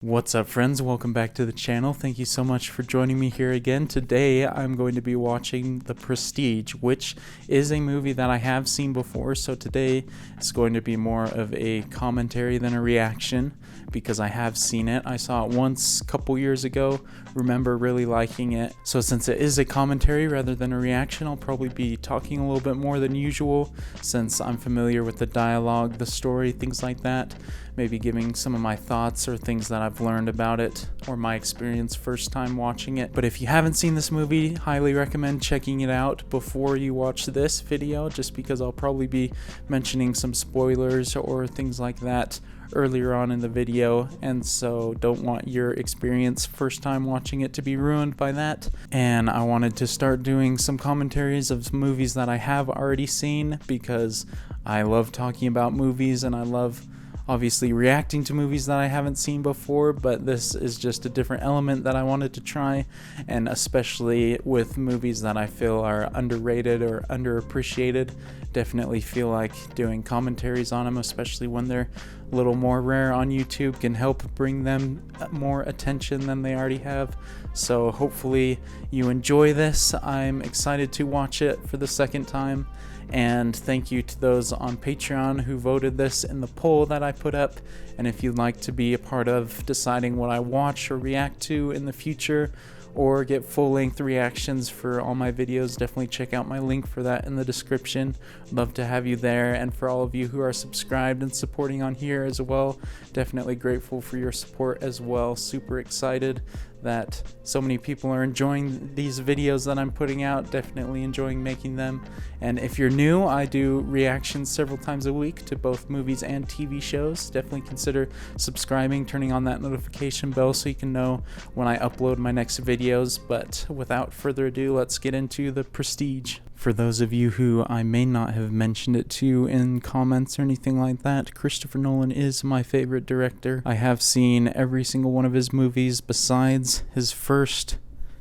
What's up, friends? Welcome back to the channel. Thank you so much for joining me here again. Today I'm going to be watching The Prestige, which is a movie that I have seen before, so today it's going to be more of a commentary than a reaction because I have seen it. I saw it once a couple years ago, remember really liking it. So since it is a commentary rather than a reaction, I'll probably be talking a little bit more than usual since I'm familiar with the dialogue, the story, things like that. Maybe giving some of my thoughts or things that I've learned about it or my experience first time watching it. But if you haven't seen this movie, highly recommend checking it out before you watch this video, just because I'll probably be mentioning some spoilers or things like that earlier on in the video, and so don't want your experience first time watching it to be ruined by that. And I wanted to start doing some commentaries of movies that I have already seen because I love talking about movies and I love obviously reacting to movies that I haven't seen before, but this is just a different element that I wanted to try, and especially with movies that I feel are underrated or underappreciated, definitely feel like doing commentaries on them, especially when they're a little more rare on YouTube, can help bring them more attention than they already have. So hopefully you enjoy this. I'm excited to watch it for the second time. And thank you to those on Patreon who voted this in the poll that I put up. And if you'd like to be a part of deciding what I watch or react to in the future, or get full-length reactions for all my videos, definitely check out my link for that in the description. Love to have you there. And for all of you who are subscribed and supporting on here as well, definitely grateful for your support as well. Super excited that so many people are enjoying these videos that I'm putting out, definitely enjoying making them. And if you're new, I do reactions several times a week to both movies and TV shows. Definitely consider subscribing, turning on that notification bell so you can know when I upload my next videos. But without further ado, let's get into The Prestige. For those of you who I may not have mentioned it to in comments or anything like that, Christopher Nolan is my favorite director. I have seen every single one of his movies besides his first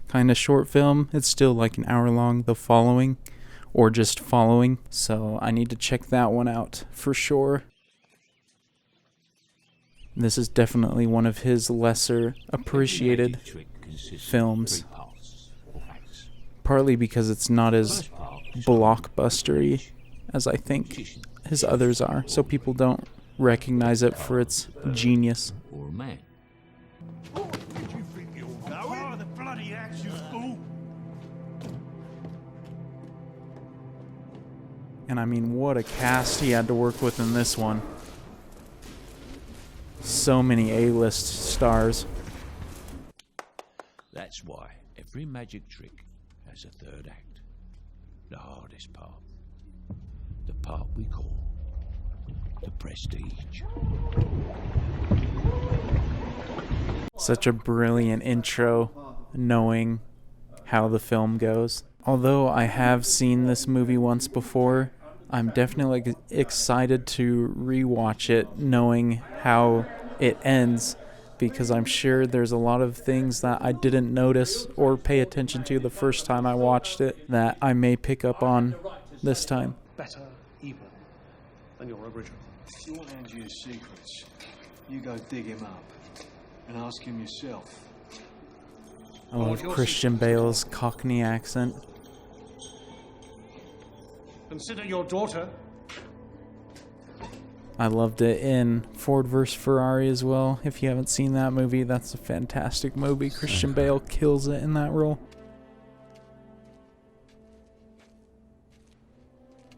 kind of short film. It's still like an hour long, The Following, or just Following, so I need to check that one out for sure. This is definitely one of his lesser appreciated films, partly because it's not as blockbustery as I think his others are, so people don't recognize it for its genius. And I mean, what a cast he had to work with in this one. So many A-list stars. That's why every magic trick has a third act. The hardest part. The part we call the prestige. Such a brilliant intro, knowing how the film goes. Although I have seen this movie once before, I'm definitely excited to rewatch it knowing how it ends, because I'm sure there's a lot of things that I didn't notice or pay attention to the first time I watched it that I may pick up on this time. Better even than your original. If you want Angier's secrets, you go dig him up and ask him yourself. I love Christian Bale's Cockney accent. Consider your daughter. I loved it in Ford vs. Ferrari as well. If you haven't seen that movie, that's a fantastic movie. Christian Bale kills it in that role.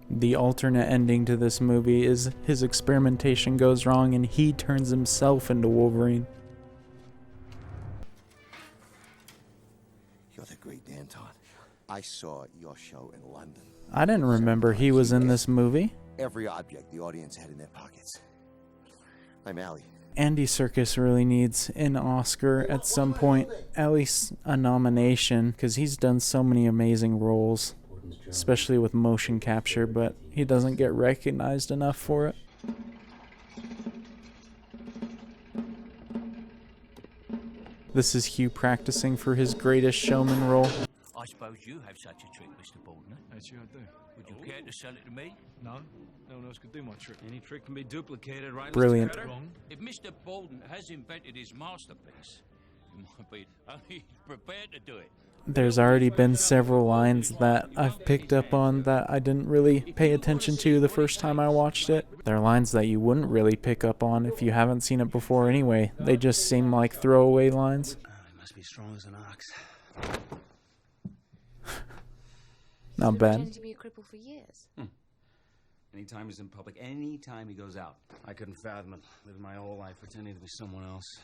The alternate ending to this movie is his experimentation goes wrong and he turns himself into Wolverine. You're the great Anton. I saw your show in London. I didn't remember he was in this movie. Every object the audience had in their pockets. I'm Allie. Andy Serkis really needs an Oscar at some point, at least a nomination, because he's done so many amazing roles, especially with motion capture, but he doesn't get recognized enough for it. This is Hugh practicing for his Greatest Showman role. I suppose you have such a trick, Mr. Baldner. Actually, I do. Would you care to sell it to me? No, No one else could do my trick. Any trick can be duplicated, right? Brilliant. Mr. Carter? If Mr. Bolton has invented his masterpiece, he might be only prepared to do it. There's already been several lines that I've picked up on that I didn't really pay attention to the first time I watched it. They're lines that you wouldn't really pick up on if you haven't seen it before anyway. They just seem like throwaway lines. He must be strong as an ox. Not bad. Pretending to be a cripple for years. Anytime he's in public, anytime he goes out. I couldn't fathom it. Living my whole life pretending to be someone else.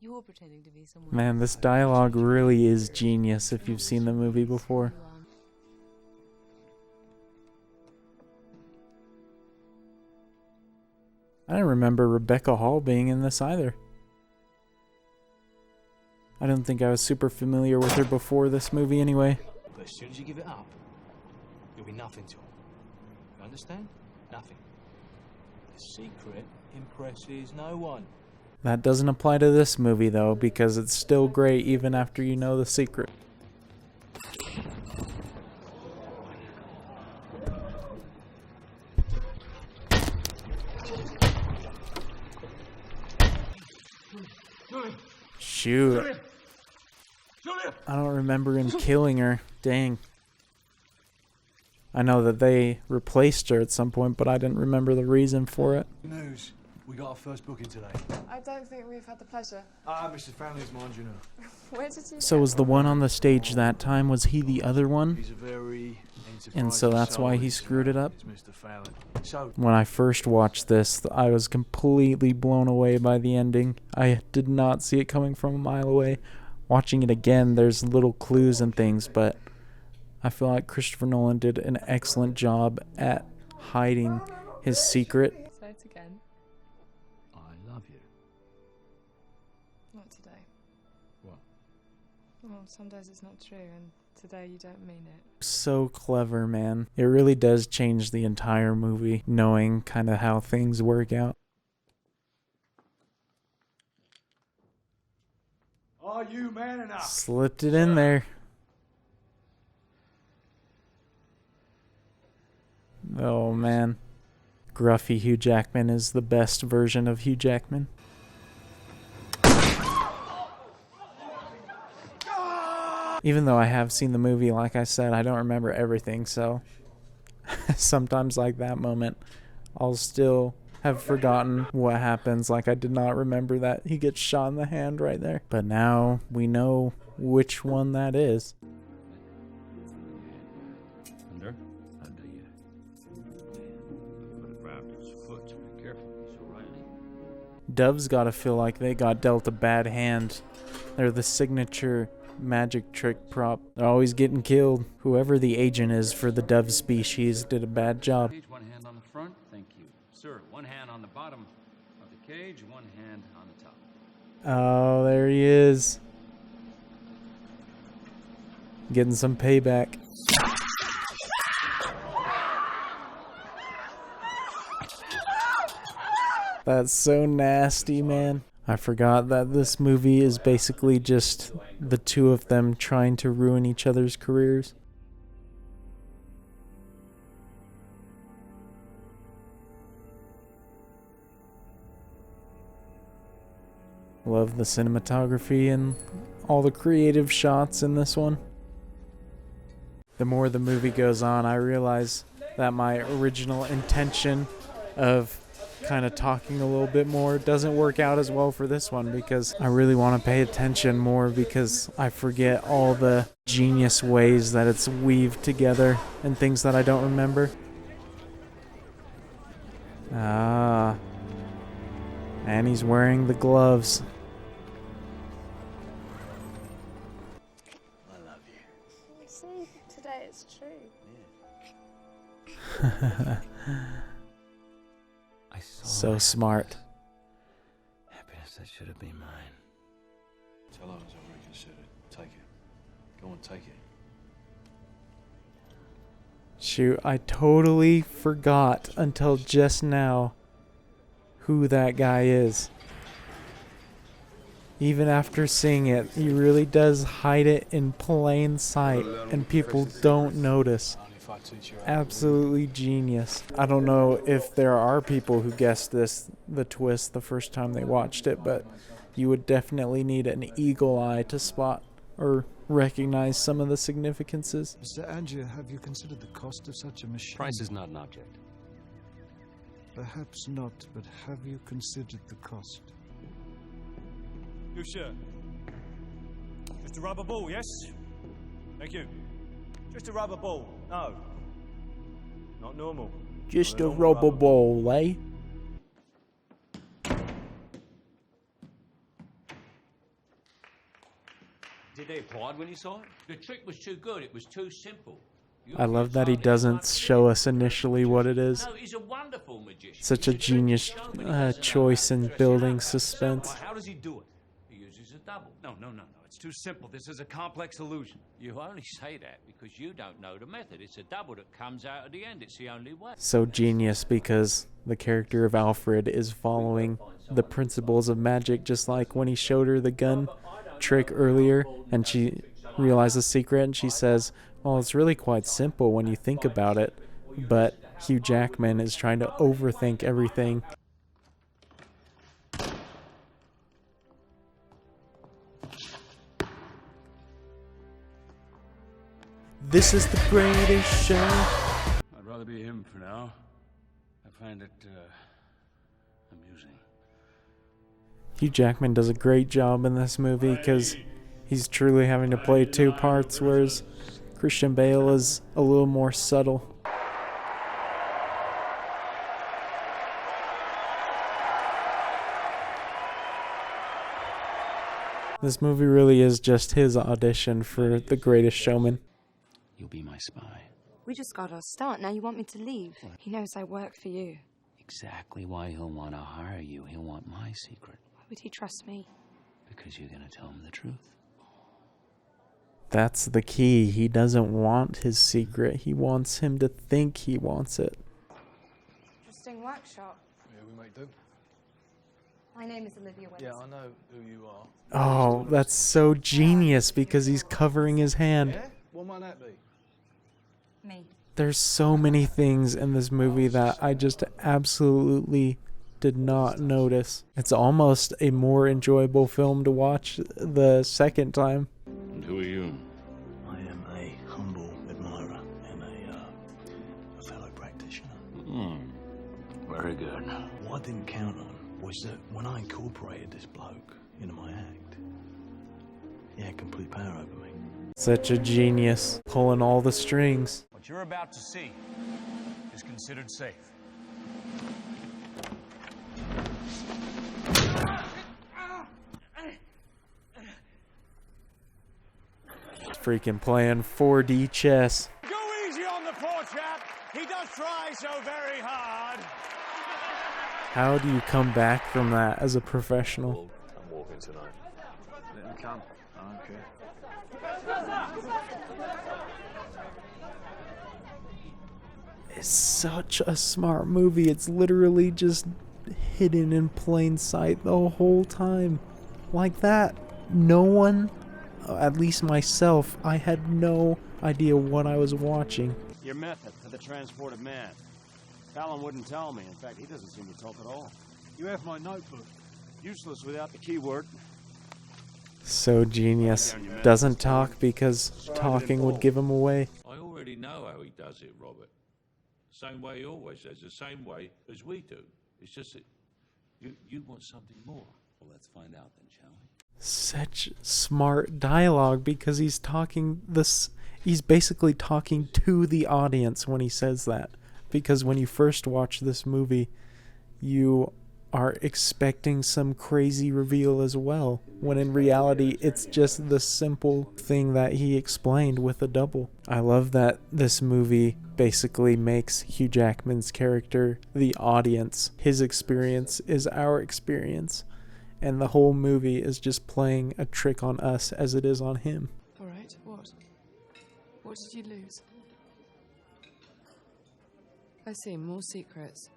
You're pretending to be someone. Man, this dialogue really is genius if you've seen the movie before. I don't remember Rebecca Hall being in this either. I don't think I was super familiar with her before this movie anyway. But as soon as you give it up, you'll be nothing to him. You understand? Nothing. The secret impresses no one. That doesn't apply to this movie though, because it's still great even after you know the secret. Shoot. I don't remember him killing her. Dang. I know that they replaced her at some point, but I didn't remember the reason for it. News. We got our first booking today. I don't think we've had the pleasure. Mr. Family's mind, you know. Where did you So was the one on the stage that time, was he the other one? He's a very And so that's why he screwed it up? It's Mr. Fallon. So, When I first watched this, I was completely blown away by the ending. I did not see it coming from a mile away. Watching it again, there's little clues and things, but I feel like Christopher Nolan did an excellent job at hiding his secret. say it again? I love you. Not today. What? Well, some days it's not true, and today you don't mean it. So clever, man. It really does change the entire movie, knowing kind of how things work out. are you man enough? Slipped it in there. Oh, man. Gruffy Hugh Jackman is the best version of Hugh Jackman. Even though I have seen the movie, like I said, I don't remember everything, so sometimes like that moment, I'll still have forgotten what happens. Like I did not remember that he gets shot in the hand right there. But now we know which one that is. Under? Under, yeah. Put it around his foot. Be careful. He's O'Reilly. Dove's gotta feel like they got dealt a bad hand. They're the signature magic trick prop. They're always getting killed. Whoever the agent is for the dove species did a bad job. One hand on the front. Thank you. Sir, one hand on the bottom of the cage, one hand on the top. Oh, there he is. Getting some payback. That's so nasty, man. I forgot that this movie is basically just the two of them trying to ruin each other's careers. Love the cinematography and all the creative shots in this one. The more the movie goes on, I realize that my original intention of kind of talking a little bit more doesn't work out as well for this one, because I really want to pay attention more, because I forget all the genius ways that it's weaved together and things that I don't remember. Ah, and he's wearing the gloves. I love you. You see, today it's true. So smart. Happiness that should have been mine. Tell her to reconsider. Take it. Go on, take it. Shoot, I totally forgot until just now who that guy is. Even after seeing it, he really does hide it in plain sight, and people don't notice. Only if if I teach you how. Absolutely genius. I don't know if there are people who guessed the twist the first time they watched it, but you would definitely need an eagle eye to spot or recognize some of the significances. Mr. Adger, have you considered the cost of such a machine? Price is not an object. Perhaps not, but have you considered the cost? You, sir. Just a rubber ball, yes? Thank you. Just a rubber ball. No. Not normal. Just Not a normal rubber ball, eh? Did they applaud when you saw it? The trick was too good. It was too simple. I love that he doesn't show us initially what it is. No, he's a wonderful magician. Such a genius choice in building suspense. How does he do it? He uses a double. No. It's too simple. This is a complex illusion. You only say that because you don't know the method. It's a double that comes out at the end. It's the only way. So genius because the character of Alfred is following the principles of magic, just like when he showed her the gun trick earlier and she realized the secret and she says, well, it's really quite simple when you think about it, but Hugh Jackman is trying to overthink everything. This is the greatest show. I'd rather be him for now. I find it amusing. Hugh Jackman does a great job in this movie because he's truly having to play two parts, whereas Christian Bale is a little more subtle. This movie really is just his audition for The Greatest Showman. You'll be my spy. We just got our start. Now you want me to leave? He knows I work for you. Exactly why he'll want to hire you. He'll want my secret. Why would he trust me? Because you're going to tell him the truth. That's the key. He doesn't want his secret. He wants him to think he wants it. Interesting workshop. Yeah, we might do. My name is Olivia Wilson. Yeah, I know who you are. Oh, that's so genius because he's covering his hand. Yeah? What might that be? Me. There's so many things in this movie that I just absolutely did not notice. It's almost a more enjoyable film to watch the second time. And who are you? I am a humble admirer and a fellow practitioner. Very good. What I didn't count on was that when I incorporated this bloke into my act, he had complete power over me. Such a genius, pulling all the strings. What you're about to see is considered safe. Freaking playing 4D chess. Go easy on the poor chap. He does try so very hard. How do you come back from that as a professional? I'm walking tonight. Let him come. I don't care. It's such a smart movie. It's literally just hidden in plain sight the whole time. Like that. No one, at least myself, I had no idea what I was watching. Your method for the transport of man. Fallon wouldn't tell me. In fact, he doesn't seem to talk at all. You have my notebook. Useless without the keyword. So genius. Doesn't talk because talking would give him away. I already know how he does it, Robert. Same way he always does, the same way as we do. It's just that you want something more. Well, let's find out then, shall we? Such smart dialogue because he's talking this. He's basically talking to the audience when he says that. Because when you first watch this movie, you are expecting some crazy reveal as well, when in reality it's just the simple thing that he explained with a double. I love that this movie basically makes Hugh Jackman's character the audience. His experience is our experience, and the whole movie is just playing a trick on us as it is on him. All right, what? What did you lose? I see, more secrets.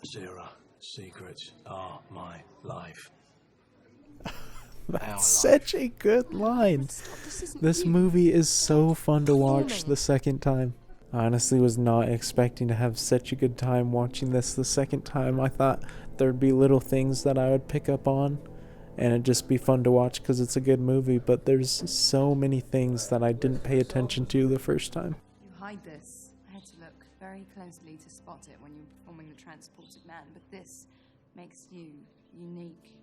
Zero secrets are my life. That's such a good line. This movie is so fun to watch the second time. I honestly was not expecting to have such a good time watching this the second time. I thought there'd be little things that I would pick up on and it'd just be fun to watch because it's a good movie, but there's so many things that I didn't pay attention to the first time. You hide this. I had to look very closely to spot it when you were performing the transported man, but this makes you unique.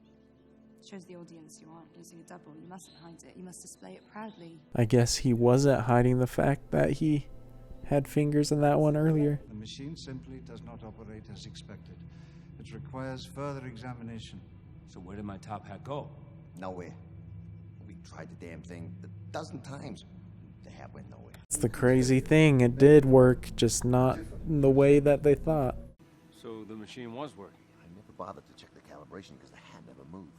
Shows the audience you aren't using a double. You mustn't hide it. You must display it proudly. I guess he wasn't hiding the fact that he had fingers in that one earlier. The machine simply does not operate as expected. It requires further examination. So where did my top hat go? Nowhere. We tried the damn thing a dozen times. The hat went nowhere. It's the crazy thing. It did work, just not in the way that they thought. So the machine was working? I never bothered to check the calibration because the hat never moved.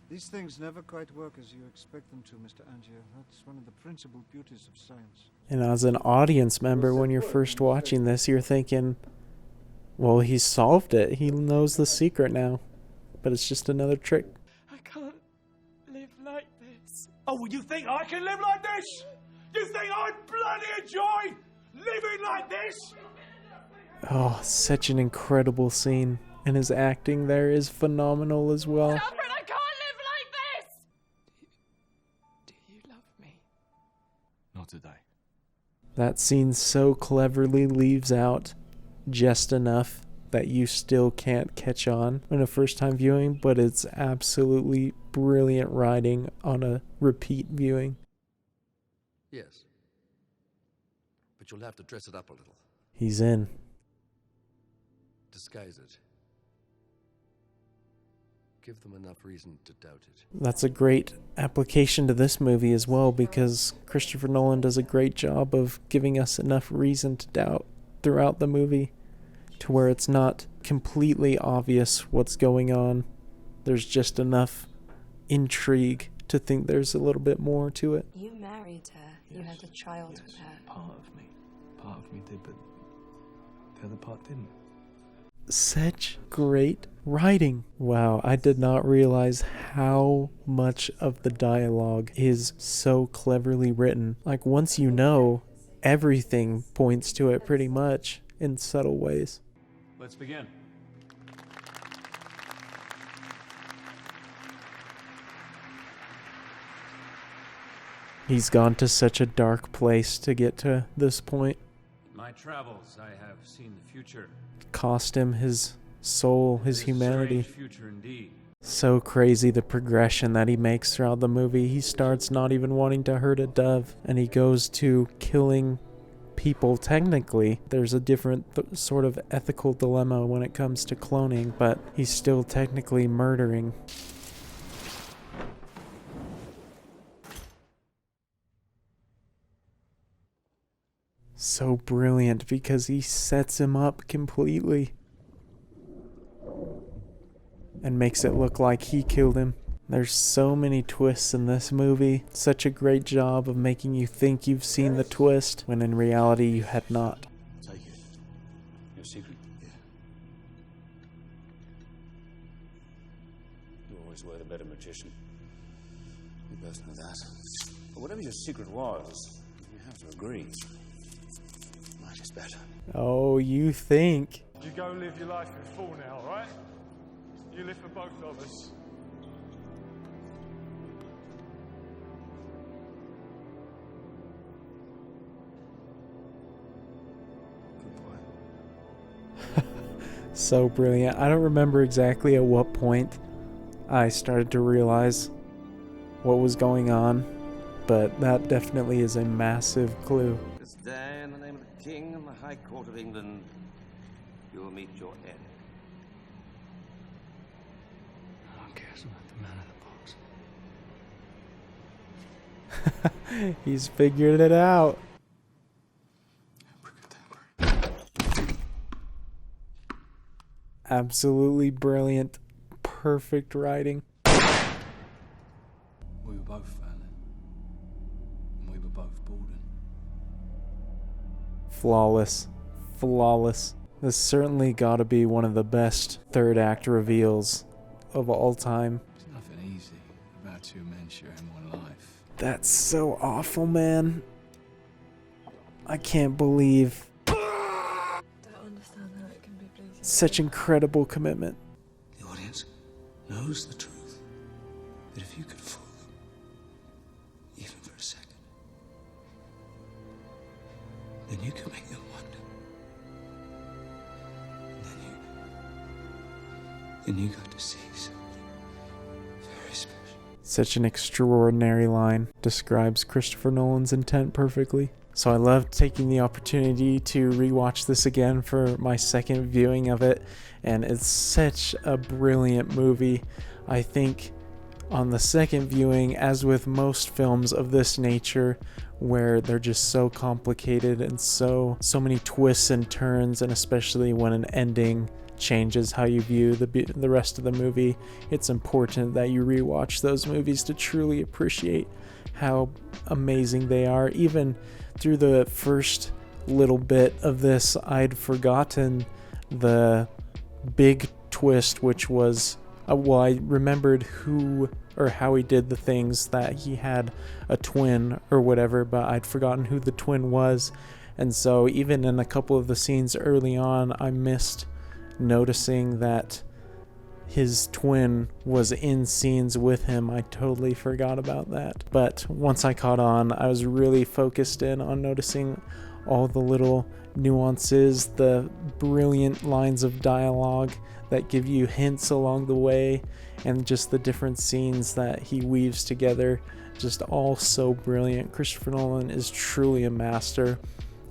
These things never quite work as you expect them to, Mr. Angier. That's one of the principal beauties of science. And as an audience member, when you're first watching this, you're thinking, well, he solved it. He knows the secret now. But it's just another trick. I can't live like this. Oh, you think I can live like this? You think I bloody enjoy living like this? Oh, such an incredible scene. And his acting there is phenomenal as well. Alfred, I can't live like this! Do you love me? Not today. That scene so cleverly leaves out just enough that you still can't catch on in a first-time viewing, but it's absolutely brilliant writing on a repeat viewing. Yes. But you'll have to dress it up a little. He's in. Disguise it. Give them enough reason to doubt it. That's a great application to this movie as well, because Christopher Nolan does a great job of giving us enough reason to doubt throughout the movie to where it's not completely obvious what's going on. There's just enough intrigue to think there's a little bit more to it. You married her. You had a child with her. Part of me did, but the other part didn't. Such great writing. Wow, I did not realize how much of the dialogue is so cleverly written. Like, once you know, everything points to it pretty much in subtle ways. Let's begin. He's gone to such a dark place to get to this point. In my travels, I have seen the future. Cost him his soul, his humanity. Future indeed. So crazy the progression that he makes throughout the movie. He starts not even wanting to hurt a dove, and he goes to killing people. Technically, there's a different sort of ethical dilemma when it comes to cloning, but he's still technically murdering. So brilliant because he sets him up completely and makes it look like he killed him. There's so many twists in this movie. Such a great job of making you think you've seen the twist when in reality you had not. Take it. Your secret? Yeah. You always were the better magician. We both know that. But whatever your secret was, you have to agree. Mine is better. Oh, you think? You go live your life in full now, right? You live for both of us. So brilliant. I don't remember exactly at what point I started to realize what was going on, but that definitely is a massive clue. This day, in the name of the King and the High Court of England, you will meet your end. No one cares about the man in the box. He's figured it out. Absolutely brilliant. Perfect writing. We were both failing. And we were both boarding. Flawless. Flawless. This certainly gotta be one of the best third act reveals of all time. There's nothing easy about two men sharing one life. That's so awful, man. I can't believe such incredible commitment. The audience knows the truth. That if you could fool them, even for a second, then you could make them wonder. And then you got to see something very special. Such an extraordinary line. Describes Christopher Nolan's intent perfectly. So I loved taking the opportunity to rewatch this again for my second viewing of it, and it's such a brilliant movie. I think on the second viewing, as with most films of this nature, where they're just so complicated and so many twists and turns, and especially when an ending changes how you view the rest of the movie, it's important that you rewatch those movies to truly appreciate how amazing they are. Even through the first little bit of this, I'd forgotten the big twist, which was I remembered who or how he did the things, that he had a twin or whatever, but I'd forgotten who the twin was. And so even in a couple of the scenes early on, I missed noticing that his twin was in scenes with him. I totally forgot about that. But once I caught on, I was really focused in on noticing all the little nuances, the brilliant lines of dialogue that give you hints along the way, and just the different scenes that he weaves together. Just all so brilliant. Christopher Nolan is truly a master.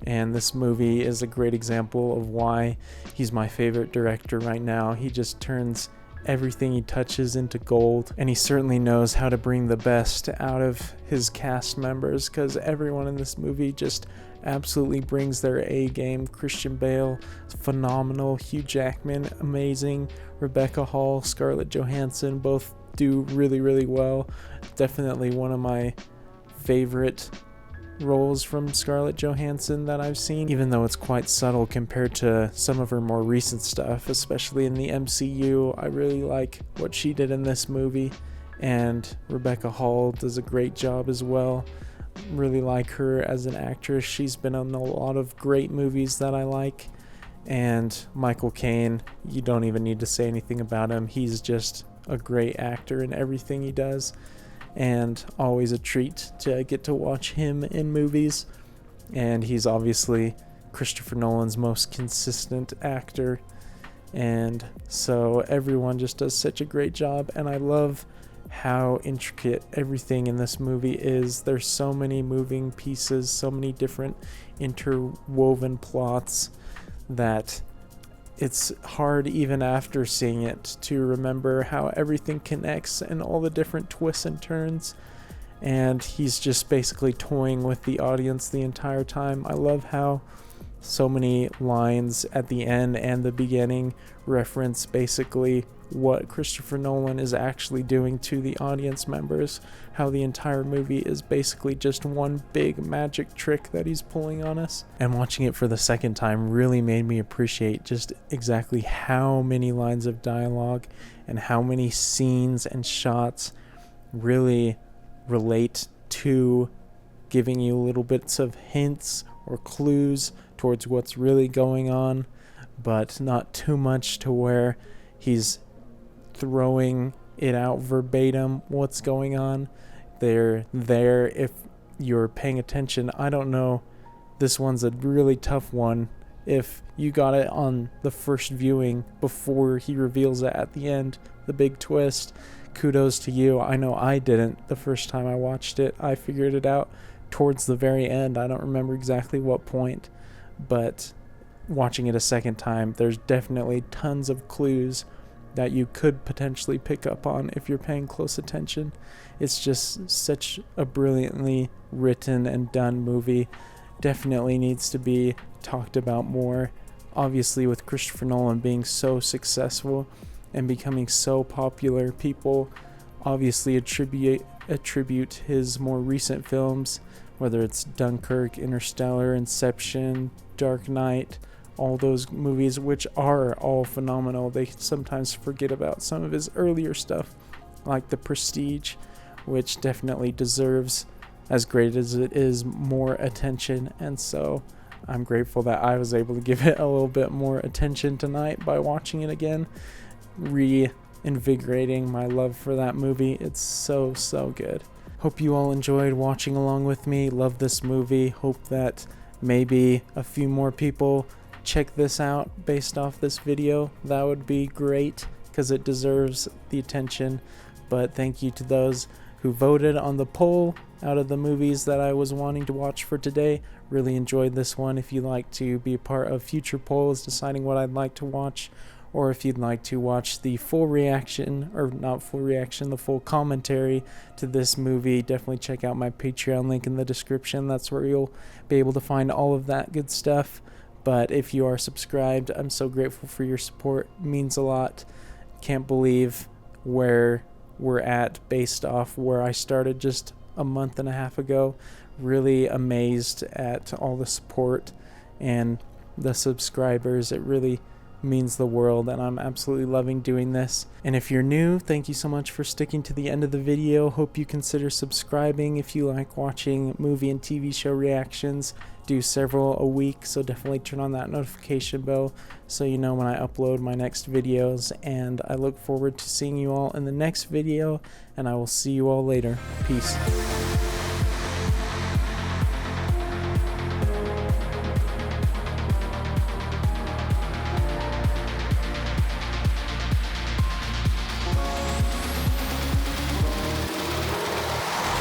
And this movie is a great example of why he's my favorite director right now. He just turns everything he touches into gold, and he certainly knows how to bring the best out of his cast members, because everyone in this movie just absolutely brings their A game. Christian Bale is phenomenal, Hugh Jackman amazing, Rebecca Hall, Scarlett Johansson both do really, really well. Definitely one of my favorite roles from Scarlett Johansson that I've seen, even though it's quite subtle compared to some of her more recent stuff, especially in the MCU. I really like what she did in this movie, and Rebecca Hall does a great job as well. Really like her as an actress. She's been in a lot of great movies that I like. And Michael Caine, you don't even need to say anything about him. He's just a great actor in everything he does, and always a treat to get to watch him in movies. And he's obviously Christopher Nolan's most consistent actor, and so everyone just does such a great job. And I love how intricate everything in this movie is. There's so many moving pieces, so many different interwoven plots, that it's hard even after seeing it to remember how everything connects and all the different twists and turns. And he's just basically toying with the audience the entire time. I love how so many lines at the end and the beginning reference basically what Christopher Nolan is actually doing to the audience members, how the entire movie is basically just one big magic trick that he's pulling on us. And watching it for the second time really made me appreciate just exactly how many lines of dialogue and how many scenes and shots really relate to giving you little bits of hints or clues towards what's really going on, but not too much to where he's throwing it out verbatim what's going on. They're there if you're paying attention. I don't know, this one's a really tough one. If you got it on the first viewing before he reveals it at the end, the big twist, kudos to you. I know I didn't the first time I watched it. I figured it out towards the very end. I don't remember exactly what point, but watching it a second time, there's definitely tons of clues that you could potentially pick up on if you're paying close attention. It's just such a brilliantly written and done movie. Definitely needs to be talked about more. Obviously, with Christopher Nolan being so successful and becoming so popular, people obviously attribute his more recent films, whether it's Dunkirk, Interstellar, Inception, Dark Knight, all those movies, which are all phenomenal. They sometimes forget about some of his earlier stuff, like The Prestige, which definitely deserves as great as it is, more attention. And so I'm grateful that I was able to give it a little bit more attention tonight by watching it again, reinvigorating my love for that movie. It's so good. Hope you all enjoyed watching along with me. Love this movie. Hope that maybe a few more people check this out based off this video. That would be great because it deserves the attention. But thank you to those who voted on the poll out of the movies that I was wanting to watch for today. Really enjoyed this one. If you'd like to be a part of future polls deciding what I'd like to watch, or if you'd like to watch the full reaction, or not full reaction, the full commentary to this movie, definitely check out my Patreon link in the description. That's where you'll be able to find all of that good stuff. But if you are subscribed, I'm so grateful for your support. It means a lot. Can't believe where we're at based off where I started just a month and a half ago. Really amazed at all the support and the subscribers. It really means the world, and I'm absolutely loving doing this. And if you're new, thank you so much for sticking to the end of the video. Hope you consider subscribing if you like watching movie and TV show reactions. Do several a week, so definitely turn on that notification bell so you know when I upload my next videos. And I look forward to seeing you all in the next video, and I will see you all later. Peace.